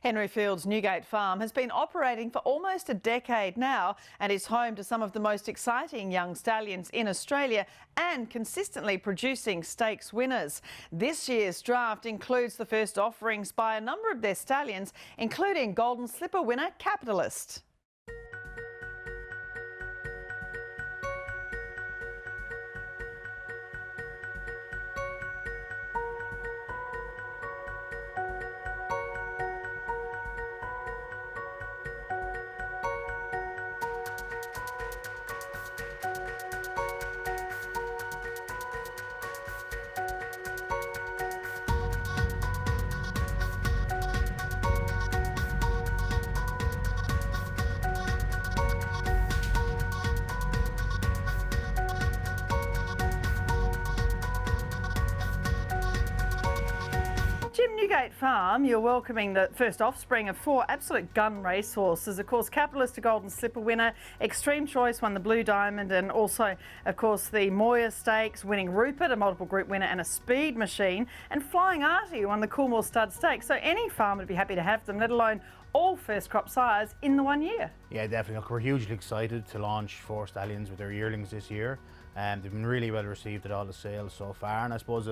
Henry Field's Newgate farm has been operating for almost a decade now and is home to some of the most exciting young stallions in Australia and consistently producing stakes winners. This year's draft includes the first offerings by a number of their stallions, including Golden Slipper winner Capitalist. Newgate Farm, you're welcoming the first offspring of 4 absolute gun racehorses. Of course, Capitalist, a Golden Slipper winner, Extreme Choice won the Blue Diamond, and also, of course, the Moya Stakes, winning Rupert, a multiple group winner, and a Speed Machine, and Flying Artie won the Coolmore Stud Stakes. So any farm would be happy to have them, let alone all first crop sires in the 1 year. Yeah, definitely. Look, we're hugely excited to launch 4 stallions with their yearlings this year. They've been really well received at all the sales so far, and I suppose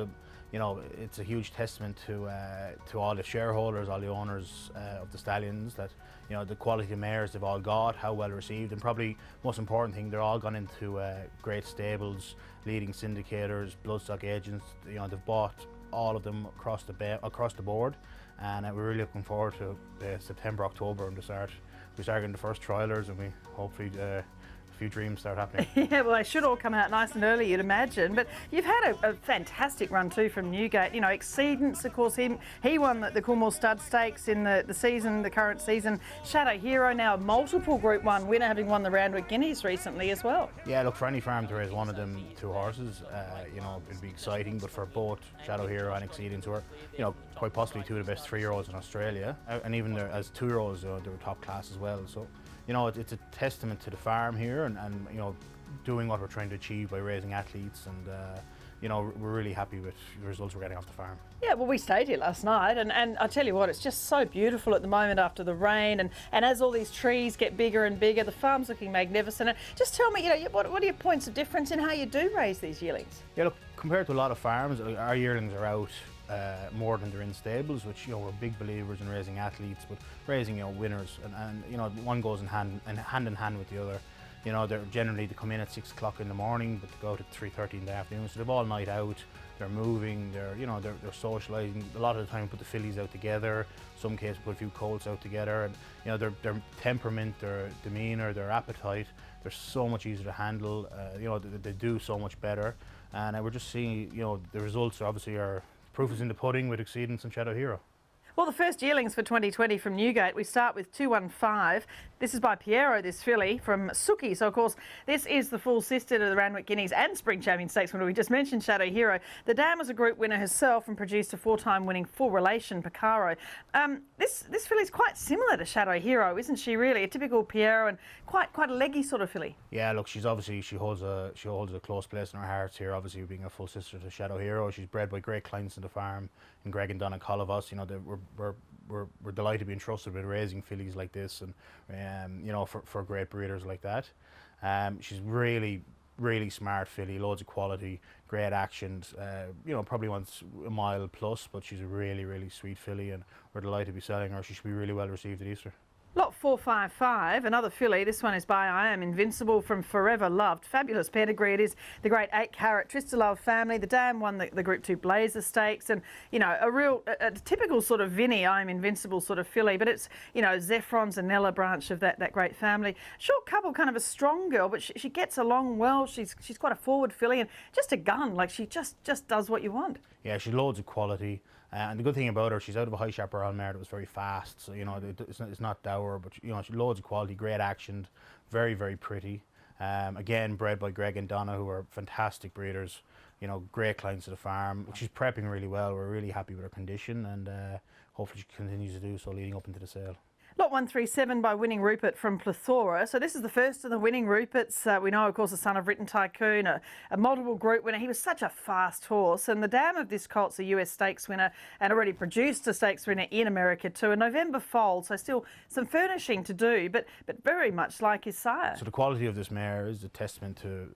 it's a huge testament to all the shareholders, all the owners of the stallions, that the quality of mares they've all got, how well received, and probably most important thing, they're all gone into great stables, leading syndicators, bloodstock agents. They've bought all of them across the board, and we're really looking forward to September, October, and we start getting the first trialers, and we hopefully few dreams start happening. Yeah, well, they should all come out nice and early, you'd imagine. But you've had a fantastic run too from Newgate. Exceedance, of course, he won the Coolmore Stud Stakes in the current season. Shadow Hero, now a multiple Group 1 winner, having won the Randwick Guineas recently as well. Yeah, look, for any farm to raise one of them 2 horses, it'd be exciting. But for both Shadow Hero and Exceedance, who are, quite possibly 2 of the best 3-year-olds in Australia, and even as 2-year-olds, they were top class as well. So, it's a testament to the farm here, and doing what we're trying to achieve by raising athletes, and we're really happy with the results we're getting off the farm. Yeah, well, we stayed here last night, and I tell you what, it's just so beautiful at the moment after the rain, and as all these trees get bigger and bigger, the farm's looking magnificent. And just tell me, what are your points of difference in how you do raise these yearlings? Yeah, look, compared to a lot of farms, our yearlings are out more than they're in stables, which we're big believers in raising athletes, but raising winners, and one goes hand in hand with the other. They're generally, they come in at 6 o'clock in the morning, but they go to 3:30 in the afternoon, so they've all night out. They're moving, they're socialising. A lot of the time we put the fillies out together, some cases put a few colts out together, and their temperament, their demeanour, their appetite, they're so much easier to handle. They do so much better, and we're just seeing, the results are proof is in the pudding with Exceedance and Shadow Hero. Well, the first yearlings for 2020 from Newgate, we start with 215. This is by Piero, this filly from Suki. So, of course, this is the full sister to the Randwick Guineas and Spring Champion Stakes winner. We just mentioned Shadow Hero. The dam was a group winner herself and produced a 4-time winning full relation, Piero. This filly's quite similar to Shadow Hero, isn't she, really? A typical Piero, and quite a leggy sort of filly. Yeah, look, she holds a close place in our hearts here, obviously being a full sister to Shadow Hero. She's bred by great clients in the farm, and Greg and Donna Colivos. We're delighted to be entrusted with raising fillies like this, and for great breeders like that. She's really smart filly, loads of quality, great action. Probably wants a mile plus, but she's a really sweet filly, and we're delighted to be selling her. She should be really well received at Easter. Lot 455, another filly. This one is by I Am Invincible from Forever Loved. Fabulous pedigree. It is the great 8-carat Tristalove family. The dam won the Group 2 Blazer Stakes, and a typical sort of Vinny I Am Invincible sort of filly, but it's Zephron's and Nella branch of that great family. Short couple, kind of a strong girl, but she gets along well. She's quite a forward filly, and just a gun. Like, she just does what you want. Yeah, she's loads of quality, and the good thing about her, she's out of a high chaparral mare that was very fast, so it's not dour, but she's loads of quality, great action, very pretty. Again, bred by Greg and Donna, who are fantastic breeders, great clients of the farm. She's prepping really well. We're really happy with her condition, and hopefully she continues to do so leading up into the sale. Lot 137 by Winning Rupert from Plethora. So this is the first of the Winning Ruperts. We know, of course, the son of Written Tycoon, a multiple group winner. He was such a fast horse. And the dam of this colt's a US stakes winner and already produced a stakes winner in America too. A November foal, so still some furnishing to do, but very much like his sire. So the quality of this mare is a testament to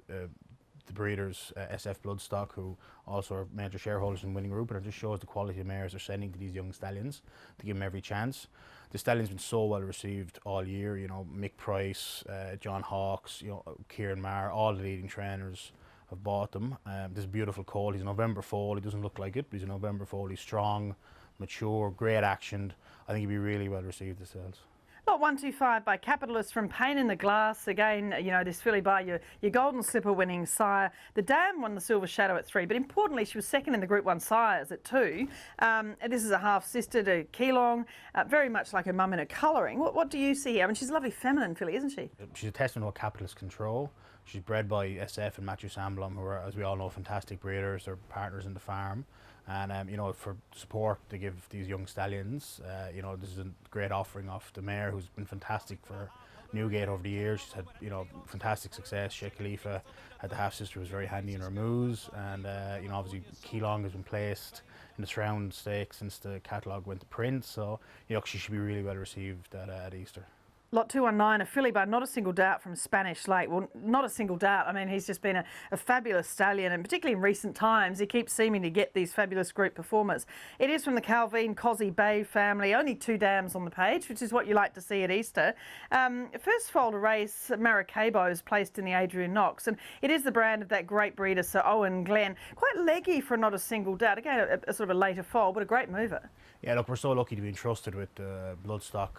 the breeders, SF Bloodstock, who also are major shareholders in Winning Rupert. It just shows the quality of mares they're sending to these young stallions to give them every chance. The stallion's been so well received all year. You know, Mick Price, John Hawkes, you know, Kieran Maher, all the leading trainers have bought them. This beautiful colt. He's a November foal. He doesn't look like it, but he's a November foal. He's strong, mature, great actioned. I think he'd be really well received at sales. Lot 125 by Capitalist from Pain in the Glass. Again, you know, this filly by your Golden Slipper winning sire. The dam won the Silver Shadow at 3, but importantly, she was second in the Group 1 sires at 2. And this is a half-sister to Keelong, very much like her mum in her colouring. What do you see here? I mean, she's a lovely feminine filly, isn't she? She's a testament to what Capitalists control. She's bred by SF and Matthew Samblom, who are, as we all know, fantastic breeders. They're partners in the farm. And, you know, for support they give these young stallions, you know, this is a great offering off the mare, who's been fantastic for Newgate over the years. She's had, you know, fantastic success. Sheikh Khalifa had the half-sister, was very handy in her moves. And, you know, obviously Keelong has been placed in the Surround Stakes since the catalogue went to print. So, you know, she should be really well received at Easter. Lot 219, a filly by Not a Single Doubt from Spanish Lake. Well, not a single doubt. I mean, he's just been a fabulous stallion, and particularly in recent times, he keeps seeming to get these fabulous group performers. It is from the Calvine Cozzy Bay family. Only 2 dams on the page, which is what you like to see at Easter. First foal to race, Maracaibo is placed in the Adrian Knox, and it is the brand of that great breeder, Sir Owen Glenn. Quite leggy for Not a Single Doubt. Again, a sort of a later foal, but a great mover. Yeah, look, we're so lucky to be entrusted with the bloodstock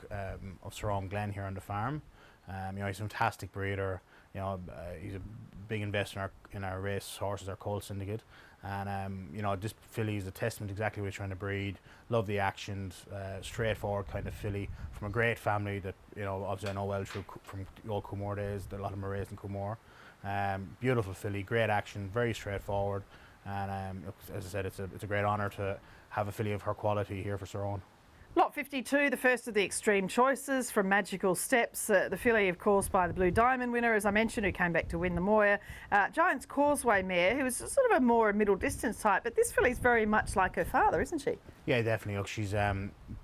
of Sir Owen Glenn here on the farm. You know, he's a fantastic breeder. You know, he's a big investor in our race horses, our colt syndicate. And, you know, this filly is a testament to exactly what we're trying to breed. Love the action, straightforward kind of filly from a great family that, you know, obviously I know well through from the old Coomore days. A lot of them are raised in Coomore. Beautiful filly, great action, very straightforward. And as I said, it's a great honour to have a filly of her quality here for Sir Owen. Lot 52, the first of the extreme choices from Magical Steps. The filly, of course, by the Blue Diamond winner, as I mentioned, who came back to win the Moir. Giant's Causeway mare, who was sort of a more middle distance type, but this filly's very much like her father, isn't she? Yeah, definitely. Look, she's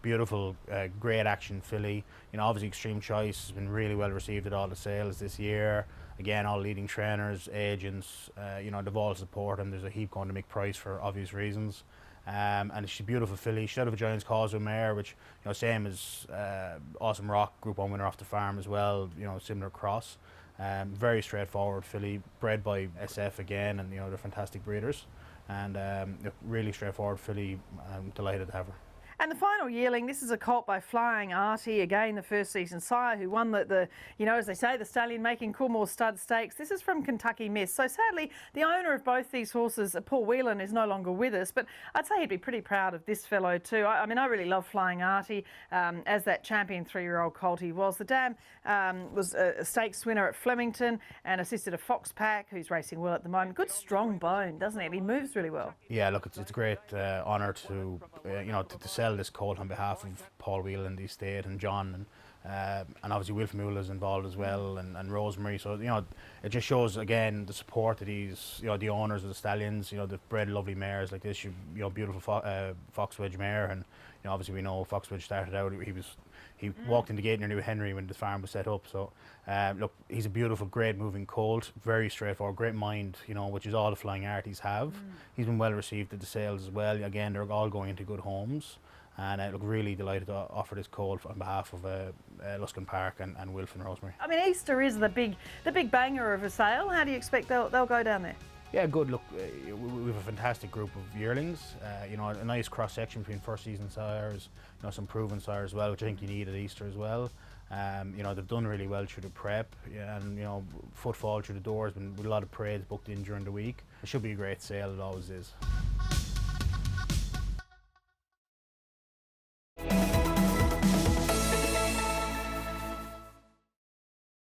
beautiful, great action filly. You know, obviously Extreme Choice has been really well received at all the sales this year. Again, all leading trainers, agents, you know, they've all support him. There's a heap going to Mick Price for obvious reasons. And she's a beautiful filly. She's out of a Giant's Causeway mare, which, you know, same as Awesome Rock, Group 1 winner off the farm as well, you know, similar cross. Very straightforward filly, bred by SF again, and, you know, they're fantastic breeders. And really straightforward filly. I'm delighted to have her. And the final yearling, this is a colt by Flying Artie, again the first season sire, who won the you know, as they say, the stallion making Coolmore Stud Stakes. This is from Kentucky Miss. So sadly, the owner of both these horses, Paul Whelan, is no longer with us, but I'd say he'd be pretty proud of this fellow too. I mean, I really love Flying Artie, as that champion 3-year-old colt he was. The dam was a stakes winner at Flemington and assisted a Fox Pack, who's racing well at the moment. Good strong bone, doesn't it? He moves really well. Yeah, look, it's a great honour to, you know, to sell this colt on behalf of Paul Whelan, the estate, and John, and obviously Wilf Mula is involved as well, and Rosemary. So, you know, it just shows again the support that these, you know, the owners of the stallions, you know, they've bred lovely mares like this. You know, beautiful Foxwedge mare, and, you know, obviously we know Foxwedge started out. He walked in the gate near New Henry when the farm was set up. So, look, he's a beautiful, great moving colt, very straightforward, great mind, you know, which is all the Flying Arties have. He's been well received at the sales as well. Again, they're all going into good homes. And I look really delighted to offer this colt on behalf of Luskin Park and Wilf and Rosemary. I mean, Easter is the big banger of a sale. How do you expect they'll go down there? Yeah, good. Look, we have a fantastic group of yearlings. You know, a nice cross section between first season sires, you know, some proven sires as well, which I think you need at Easter as well. You know, they've done really well through the prep, and, you know, footfall through the doors, been with a lot of parades booked in during the week. It should be a great sale, it always is.